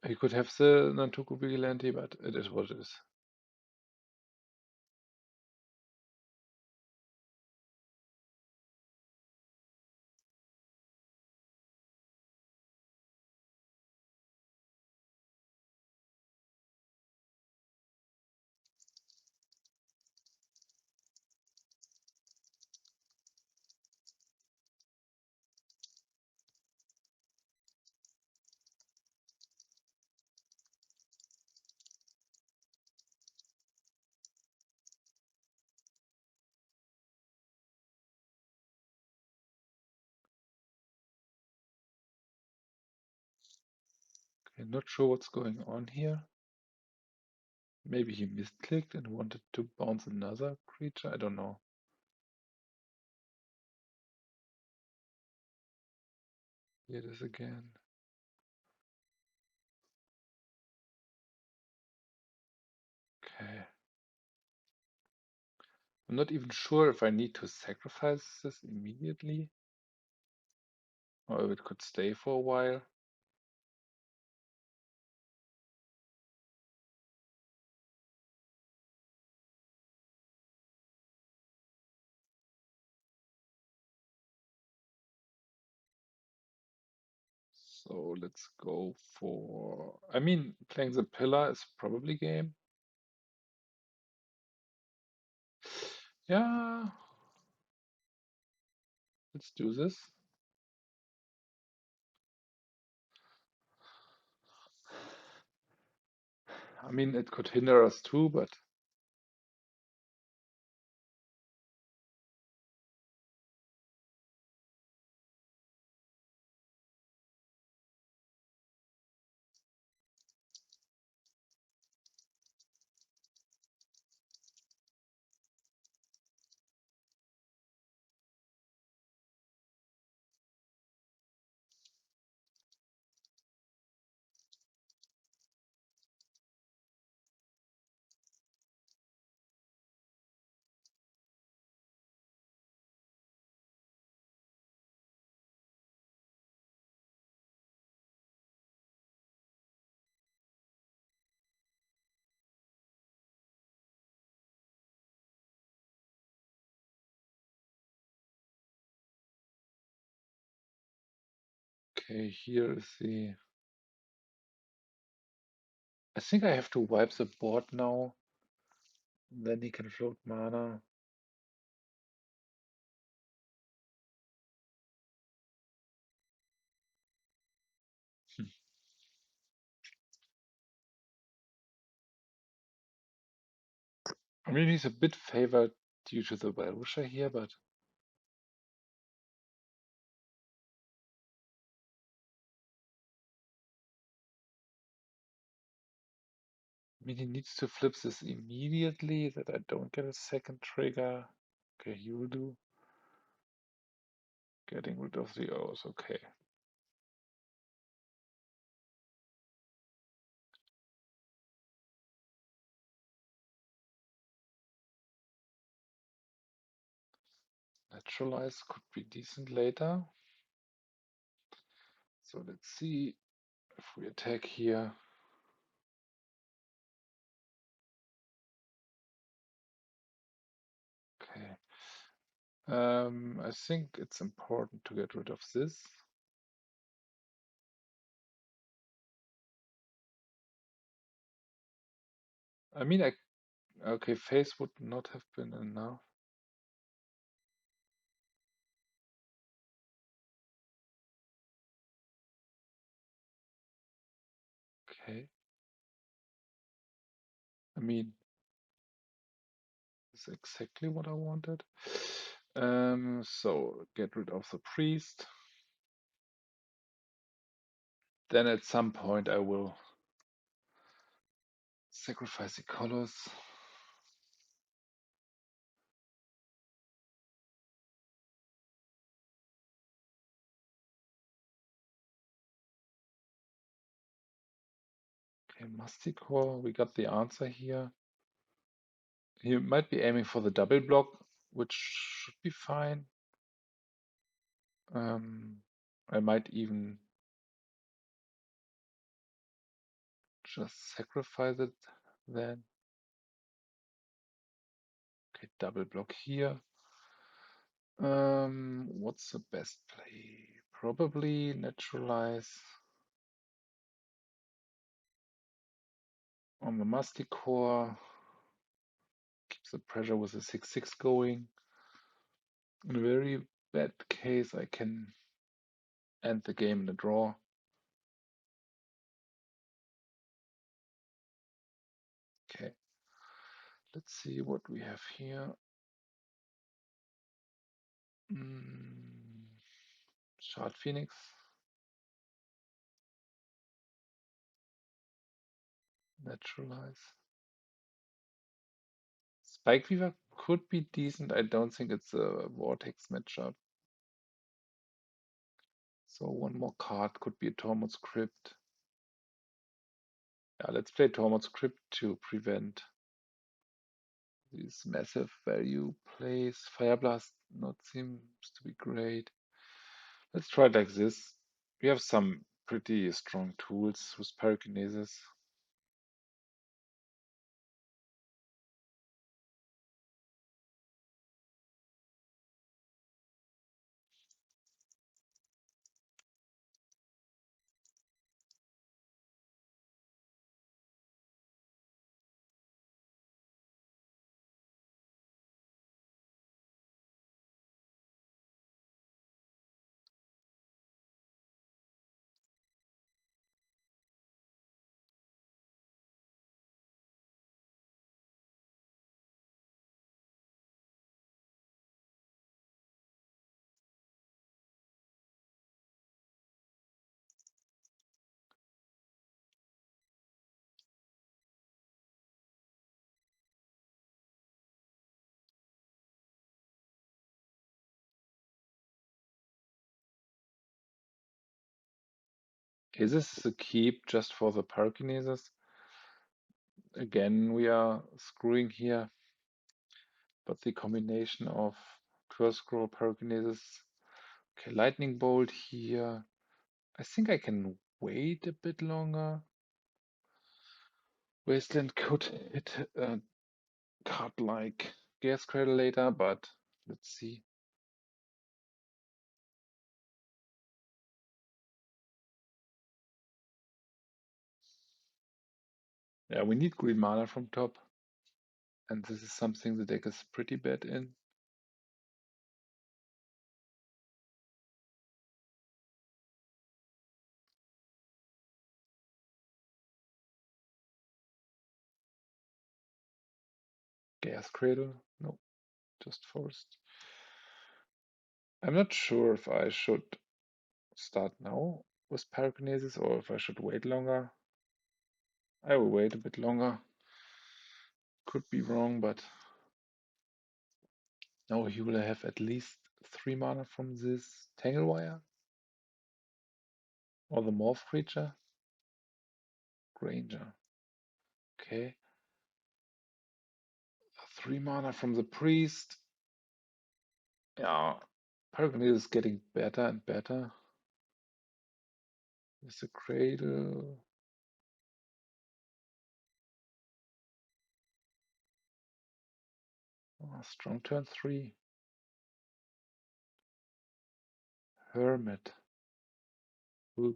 He could have the Nantuko Vigilante, but it is what it is. Okay, not sure what's going on here. Maybe he misclicked and wanted to bounce another creature. I don't know. Here it is again. Okay. I'm not even sure if I need to sacrifice this immediately, or if it could stay for a while. So let's go for... I mean, playing the pillar is probably game. Yeah, let's do this. I mean, it could hinder us too, but... Okay, here is the... I think I have to wipe the board now. Then he can float mana. I mean, he's a bit favored due to the Varusha here, but... I mean, he needs to flip this immediately, that I don't get a second trigger. Okay, he will do. Getting rid of the O's, okay. Naturalize could be decent later. So let's see if we attack here. Okay. I think it's important to get rid of this. I mean, okay, face would not have been enough. Okay. I mean, this is exactly what I wanted. So get rid of the priest. Then at some point I will sacrifice the colors. Okay, Masticore, we got the answer here. He might be aiming for the double block, which should be fine. I might even just sacrifice it then. Okay, double block here. What's the best play? Probably Naturalize on the Masticore. Keeps the pressure with the 6/6 going. In a very bad case, I can end the game in a draw. Okay. Let's see what we have here. Shard Phoenix. Naturalize. Spike Weaver could be decent. I don't think it's a Vortex matchup. So one more card could be a Tormod's Crypt. Yeah, let's play Tormod's Crypt to prevent these massive value plays. Fireblast not seems to be great. Let's try it like this. We have some pretty strong tools with Pyrokinesis. Is this a keep just for the Pyrokinesis? Again, we are screwing here, but the combination of Curse Scroll, Pyrokinesis, okay, Lightning Bolt here. I think I can wait a bit longer. Wasteland could hit a card like Gas Cradle later, but let's see. Yeah, we need green mana from top, and this is something the deck is pretty bad in. Gas Cradle? No, just Forest. I'm not sure if I should start now with Pyrokinesis or if I should wait longer. I will wait a bit longer. Could be wrong, but now he will have at least 3 mana from this Tanglewire or the Morph creature. Granger. Okay. 3 mana from the Priest. Yeah, Pyrokinesis is getting better and better. With the Cradle. Oh, strong turn 3. Hermit. Ooh.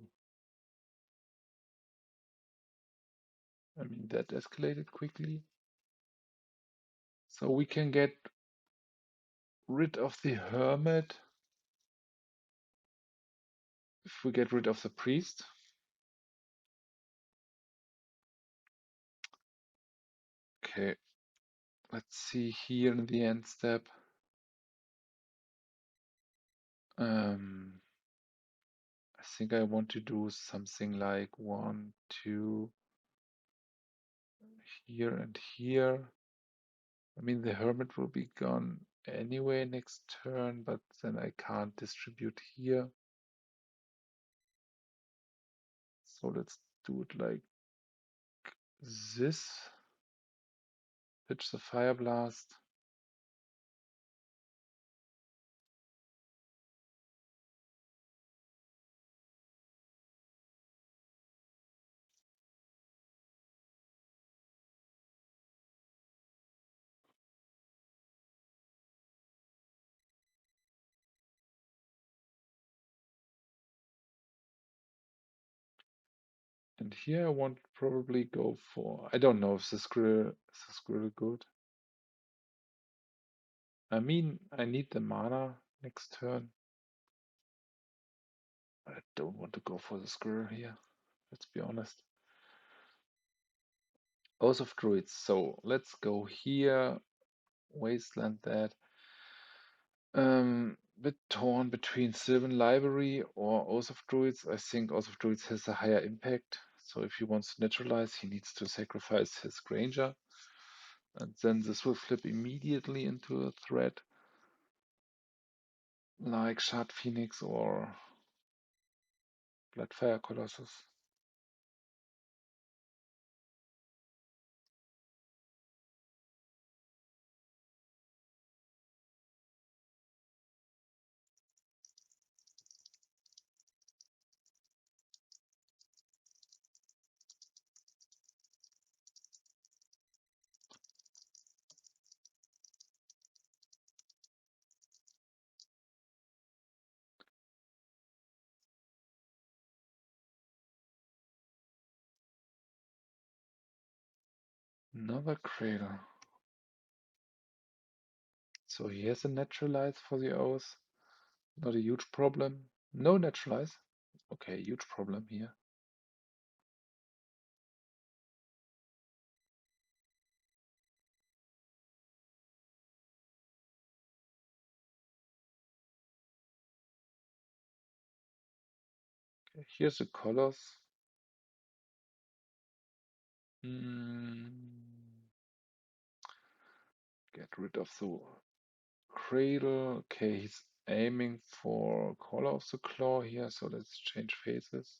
I mean, that escalated quickly. So we can get rid of the Hermit if we get rid of the Priest. Okay, let's see here in the end step. I think I want to do something like 1, 2 here and here. I mean, the Hermit will be gone anyway next turn, but then I can't distribute here. So let's do it like this. Pitch the Fireblast. And here I want to probably go for, I don't know if the squirrel good. I mean, I need the mana next turn. I don't want to go for the squirrel here, let's be honest. Oath of Druids, so let's go here, Wasteland that. Bit torn between Sylvan Library or Oath of Druids. I think Oath of Druids has a higher impact. So if he wants to naturalize, he needs to sacrifice his Granger. And then this will flip immediately into a threat like Shard Phoenix or Bloodfire Colossus. Another cradle. So here's a Naturalize for the Oath. Not a huge problem. No Naturalize. Okay, huge problem here. Okay, here's the colors. Get rid of the cradle. Okay, he's aiming for Collar of the Claw here, so let's change phases.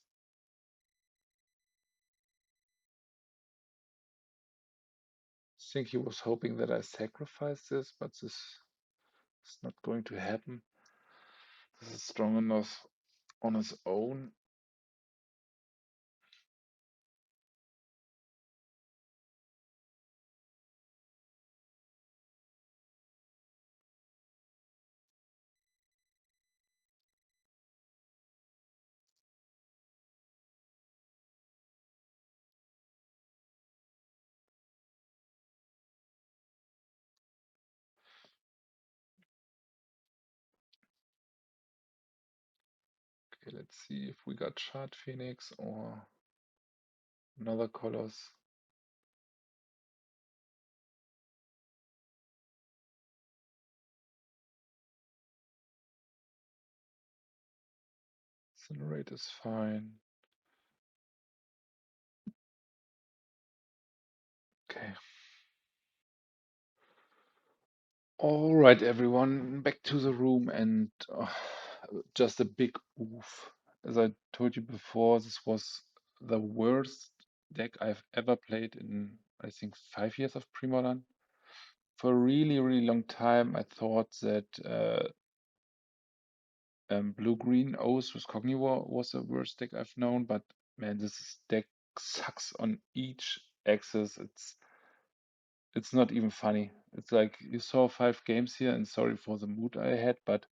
I think he was hoping that I sacrifice this, but this is not going to happen. This is strong enough on its own. Okay, let's see if we got Shard Phoenix or another colors. Incinerate is fine. Okay. All right, everyone, back to the room and just a big oof. As I told you before, this was the worst deck I've ever played in, I think, 5 years of Premodern. For a really, really long time, I thought that blue-green Oath with Cognivore was the worst deck I've known, but man, deck sucks on each axis. It's not even funny. It's like you saw 5 games here, and sorry for the mood I had, but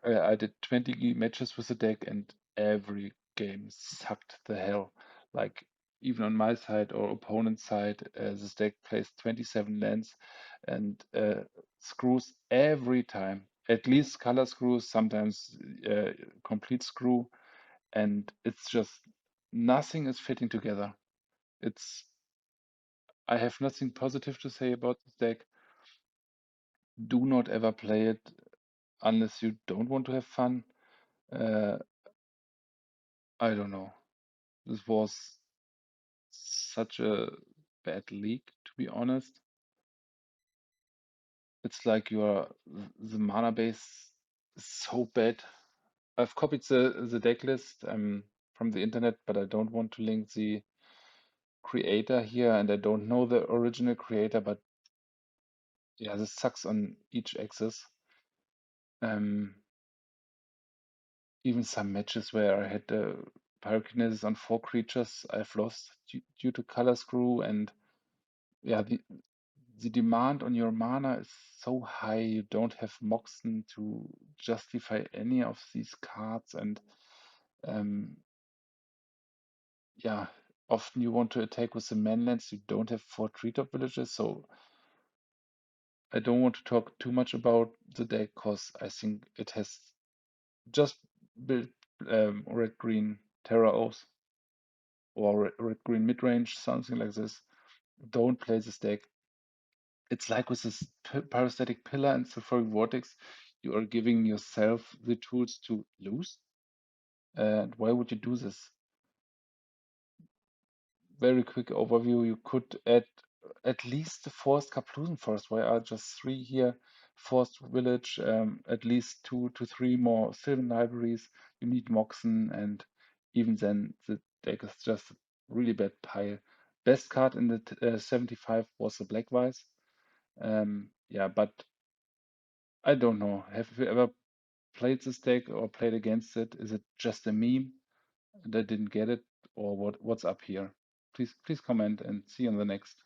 I did 20 matches with the deck, and every game sucked the hell. Like even on my side or opponent's side, this deck plays 27 lands and screws every time. At least color screws, sometimes complete screw, and it's just nothing is fitting together. I have nothing positive to say about this deck. Do not ever play it unless you don't want to have fun. Uh, I don't know. This was such a bad leak, to be honest. It's like the mana base is so bad. I've copied the deck list from the internet, but I don't want to link the creator here, and I don't know the original creator, but yeah, this sucks on each axis. Even some matches where I had Pyrokinesis on 4 creatures, I've lost due to color screw, and yeah, the demand on your mana is so high, you don't have Moxen to justify any of these cards, and yeah, often you want to attack with the manlands, you don't have 4 treetop villages, so I don't want to talk too much about the deck because I think it has just built red-green Terra Oath or red-green midrange, something like this. Don't play this deck. It's like with this Pyrostatic Pillar and Sulfuric Vortex, you are giving yourself the tools to lose. And why would you do this? Very quick overview, you could add at least the forced Karplusan Forest. Why are just 3 here? Forced Village, at least 2 to 3 more Sylvan Libraries. You need Moxen, and even then the deck is just a really bad pile. Best card in the 75 was the Black Vise. Yeah, but I don't know. Have you ever played this deck or played against it? Is it just a meme and I didn't get it, or what's up here? Please comment and see you on the next.